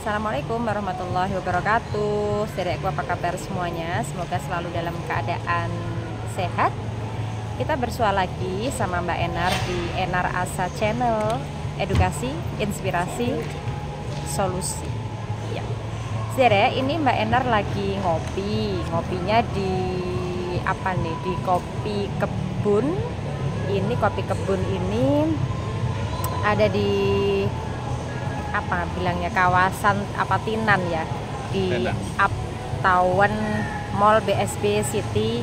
Assalamualaikum warahmatullahi wabarakatuh. Saudaraku, apa kabar semuanya? Semoga selalu dalam keadaan sehat. Kita bersua lagi sama Mbak Enar di Enar Asa Channel, edukasi, inspirasi, solusi. Ya. Saudara, ini Mbak Enar lagi ngopinya di apa nih? Di kopi kebun. Ini kopi kebun ini ada di apa bilangnya, kawasan Apatinan ya, di Uptown Mall BSB City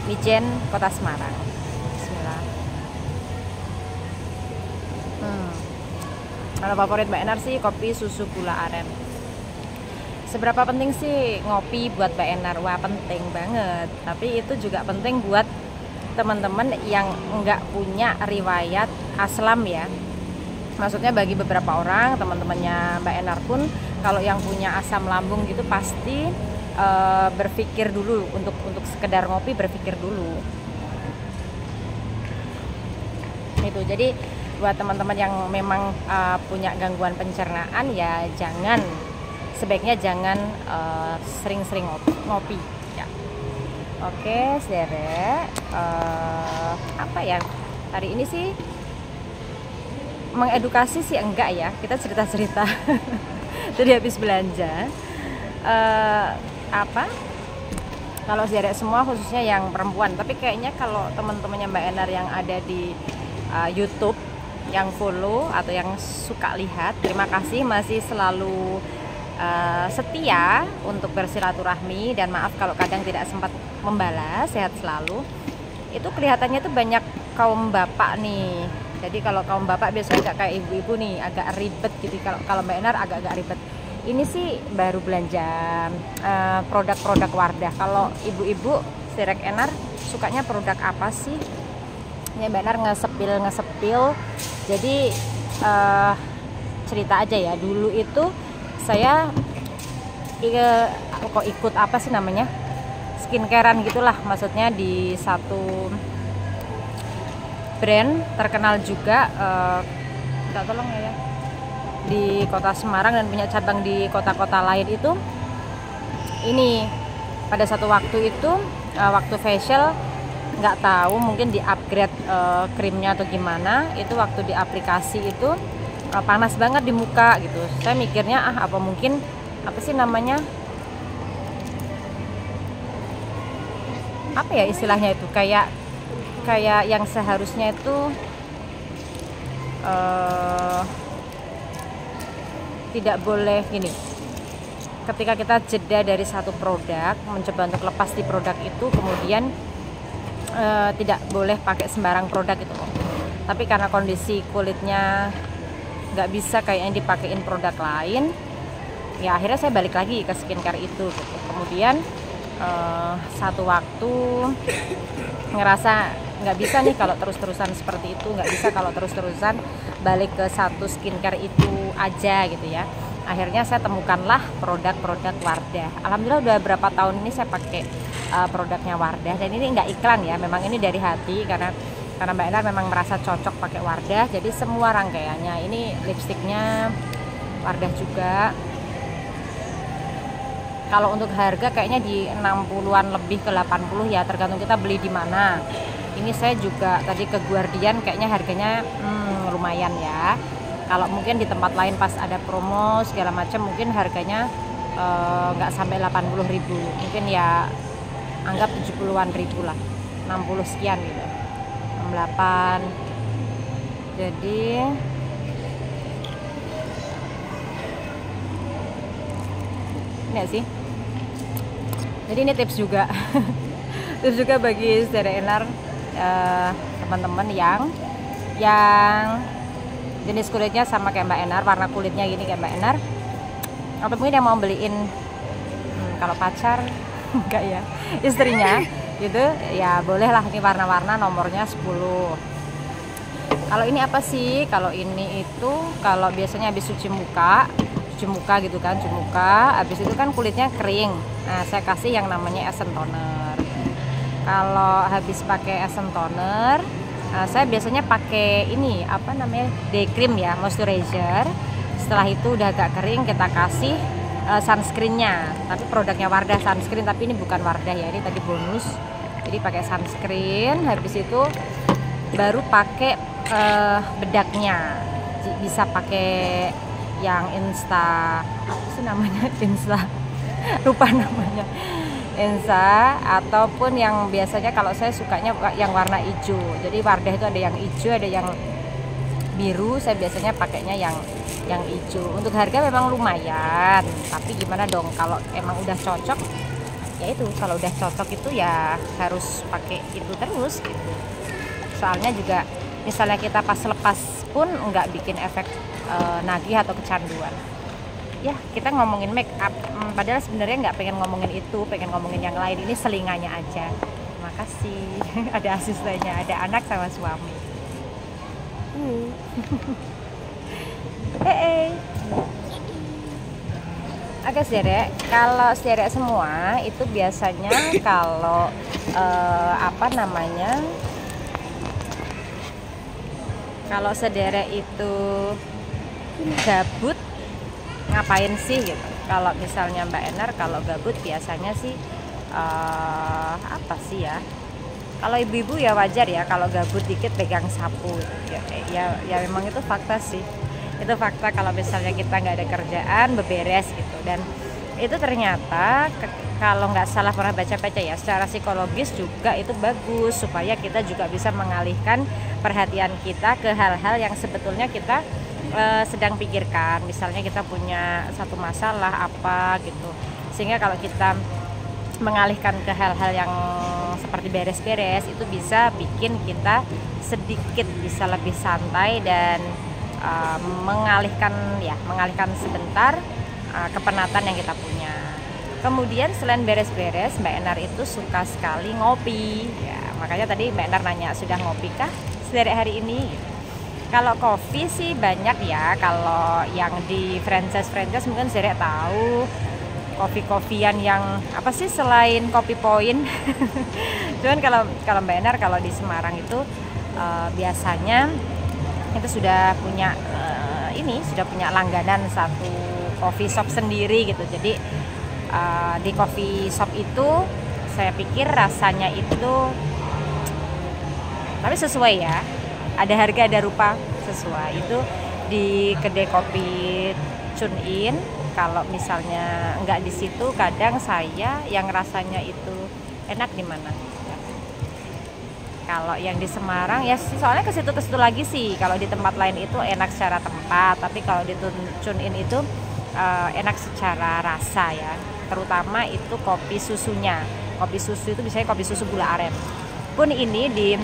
Mijen, Kota Semarang. Bismillah. Kalau favorit Mbak Enar sih kopi susu gula aren. Seberapa penting sih ngopi buat Mbak Enar? Wah, penting banget. Tapi itu juga penting buat teman-teman yang nggak punya riwayat aslam ya. Maksudnya bagi beberapa orang, teman-temannya Mbak Enar pun kalau yang punya asam lambung gitu pasti berpikir dulu untuk sekedar ngopi, berpikir dulu. Itu jadi buat teman-teman yang memang punya gangguan pencernaan ya sebaiknya jangan sering-sering ngopi ya. Oke, saudara, apa ya? Hari ini sih mengedukasi sih enggak ya, kita cerita-cerita. Jadi habis belanja kalau saudara semua khususnya yang perempuan, tapi kayaknya kalau teman-temannya Mbak Enar yang ada di YouTube, yang follow atau yang suka lihat, terima kasih masih selalu setia untuk bersilaturahmi, dan maaf kalau kadang tidak sempat membalas. Sehat selalu. Itu kelihatannya tuh banyak kaum bapak nih. Jadi kalau kaum bapak biasanya agak kayak ibu-ibu nih, agak ribet gitu. Kalau Mbak Enar agak-agak ribet. Ini sih baru belanja produk-produk Wardah. Kalau ibu-ibu Sirek Enar sukanya produk apa sih? Ini Mbak Enar ngesepil. Jadi cerita aja ya. Dulu itu saya ikut apa sih namanya? Skincarean gitulah, maksudnya di satu brand terkenal juga, minta tolong ya, di Kota Semarang dan punya cabang di kota-kota lain itu. Ini pada satu waktu itu waktu facial, nggak tahu mungkin di upgrade krimnya atau gimana, itu waktu di aplikasi itu panas banget di muka gitu. Saya mikirnya apa mungkin apa sih namanya, apa ya istilahnya itu, kayak yang seharusnya itu tidak boleh gini. Ketika kita jeda dari satu produk, mencoba untuk lepas di produk itu, kemudian tidak boleh pakai sembarang produk itu. Tapi karena kondisi kulitnya nggak bisa kayak yang dipakein produk lain, ya akhirnya saya balik lagi ke skincare itu gitu. Kemudian satu waktu ngerasa nggak bisa nih kalau terus-terusan seperti itu, nggak bisa kalau terus-terusan balik ke satu skincare itu aja gitu ya. Akhirnya saya temukanlah produk-produk Wardah. Alhamdulillah udah berapa tahun ini saya pakai produknya Wardah, dan ini nggak iklan ya, memang ini dari hati karena Mbak Enar memang merasa cocok pakai Wardah. Jadi semua rangkaiannya, ini lipstiknya Wardah juga. Kalau untuk harga kayaknya di 60-an lebih ke 80 ya, tergantung kita beli di mana. Ini saya juga tadi ke Guardian, kayaknya harganya lumayan ya. Kalau mungkin di tempat lain pas ada promo segala macam mungkin harganya nggak sampai 80.000, mungkin ya anggap 70-an ribu lah, 60 sekian gitu, 68. Jadi ini sih. Jadi ini tips juga tips juga bagi saudara Enar, teman-teman yang jenis kulitnya sama kayak Mbak Enar, warna kulitnya gini kayak Mbak Enar, atau mungkin yang mau beliin kalau pacar enggak ya, istrinya gitu ya, bolehlah. Ini warna-warna nomornya 10. Kalau ini apa sih? Kalau ini itu kalau biasanya habis cuci muka gitu kan, cuci muka habis itu kan kulitnya kering. Nah, saya kasih yang namanya essence toner. Kalau habis pakai essence toner, saya biasanya pakai ini apa namanya, day cream ya, moisturizer. setelah itu udah agak kering, kita kasih sunscreennya. Tapi produknya Wardah sunscreen, tapi ini bukan Wardah ya, ini tadi bonus. Jadi pakai sunscreen, habis itu baru pakai bedaknya. Bisa pakai yang Insta, apa sih namanya, Insta lupa namanya, Insta, ataupun yang biasanya kalau saya sukanya yang warna hijau. Jadi Wardah itu ada yang hijau, ada yang biru. Saya biasanya pakainya yang hijau. Untuk harga memang lumayan, tapi gimana dong kalau emang udah cocok, ya itu kalau udah cocok itu ya harus pakai itu terus gitu. Soalnya juga misalnya kita pas lepas pun nggak bikin efek nagih atau kecanduan. Ya, kita ngomongin make up, padahal sebenarnya nggak pengen ngomongin itu, pengen ngomongin yang lain. Ini selingannya aja. Terima kasih. Ada asistennya, ada anak sama suami. Oke Sderek, kalau Sderek semua itu biasanya kalau kalau Sderek itu gabut ngapain sih gitu. Kalau misalnya Mbak Enar kalau gabut biasanya sih apa sih ya? Kalau ibu-ibu ya wajar ya kalau gabut dikit pegang sapu. Ya memang itu fakta sih. Itu fakta kalau misalnya kita nggak ada kerjaan beberes gitu. Dan itu ternyata kalau nggak salah pernah baca-baca ya, secara psikologis juga itu bagus supaya kita juga bisa mengalihkan perhatian kita ke hal-hal yang sebetulnya kita sedang pikirkan. Misalnya kita punya satu masalah apa gitu, sehingga kalau kita mengalihkan ke hal-hal yang seperti beres-beres itu bisa bikin kita sedikit bisa lebih santai dan mengalihkan sebentar kepenatan yang kita punya. Kemudian selain beres-beres, Mbak Enar itu suka sekali ngopi ya, makanya tadi Mbak Enar nanya sudah ngopi kah dari hari ini. Kalau kopi sih banyak ya, kalau yang di franchise mungkin Zerek tahu kopi-kopian yang apa sih selain Kopi Point. Cuman kalau Mbak Enar kalau di Semarang itu biasanya itu sudah punya sudah punya langganan satu coffee shop sendiri gitu. Jadi di coffee shop itu saya pikir rasanya itu tapi sesuai ya, ada harga ada rupa sesuai. Itu di kedai kopi Tune In. Kalau misalnya nggak di situ, kadang saya yang rasanya itu enak di mana. Kalau yang di Semarang ya soalnya ke situ lagi sih. Kalau di tempat lain itu enak secara tempat, tapi kalau di Tune In itu enak secara rasa ya. Terutama itu kopi susunya. Kopi susu itu biasanya kopi susu gula aren. Pun ini di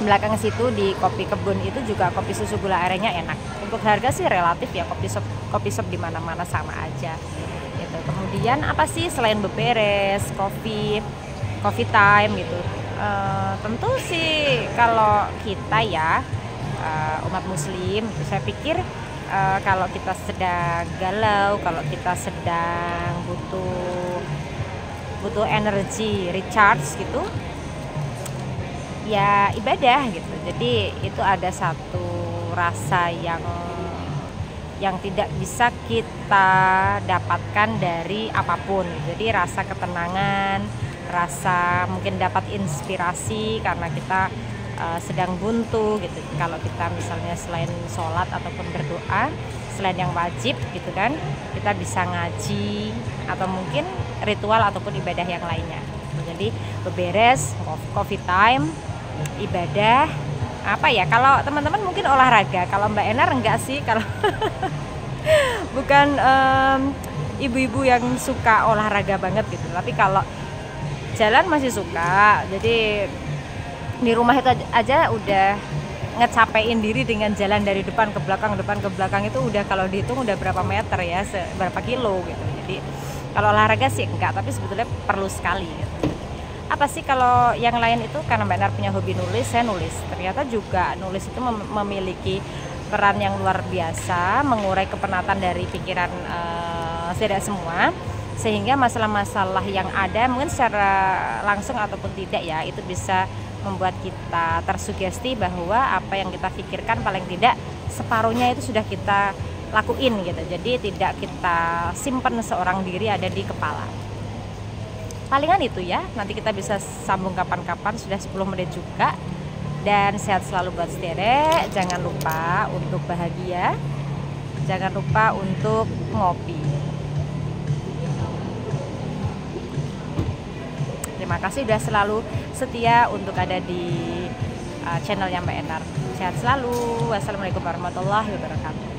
belakang situ di Kopi Kebun itu juga kopi susu gula arennya enak. Untuk harga sih relatif ya, kopi shop di mana-mana sama aja. Gitu. Kemudian apa sih selain beberes, coffee time gitu. Tentu sih kalau kita ya umat muslim, saya pikir kalau kita sedang galau, kalau kita sedang butuh energi recharge gitu, ya ibadah gitu. Jadi itu ada satu rasa yang tidak bisa kita dapatkan dari apapun. Jadi rasa ketenangan, rasa mungkin dapat inspirasi karena kita sedang buntu gitu. Kalau kita misalnya selain sholat ataupun berdoa, selain yang wajib gitu kan, kita bisa ngaji atau mungkin ritual ataupun ibadah yang lainnya. Jadi beberes, coffee time, ibadah, apa ya, kalau teman-teman mungkin olahraga. Kalau Mbak Enar enggak sih, kalau bukan ibu-ibu yang suka olahraga banget gitu. Tapi kalau jalan masih suka. Jadi di rumah itu aja udah ngecapein diri dengan jalan dari depan ke belakang itu udah kalau dihitung udah berapa meter ya, berapa kilo gitu. Jadi kalau olahraga sih enggak, tapi sebetulnya perlu sekali gitu. Apa sih kalau yang lain itu, karena Mbak Enar punya hobi nulis, saya nulis. Ternyata juga nulis itu memiliki peran yang luar biasa, mengurai kepenatan dari pikiran tidak semua, sehingga masalah-masalah yang ada mungkin secara langsung ataupun tidak ya, itu bisa membuat kita tersugesti bahwa apa yang kita pikirkan paling tidak separuhnya itu sudah kita lakuin gitu. Jadi tidak kita simpen seorang diri ada di kepala. Palingan itu ya, nanti kita bisa sambung kapan-kapan, sudah 10 menit juga. Dan sehat selalu buat Sderek, jangan lupa untuk bahagia, jangan lupa untuk ngopi. Terima kasih sudah selalu setia untuk ada di channelnya Mbak Enar. Sehat selalu. Wassalamualaikum warahmatullahi wabarakatuh.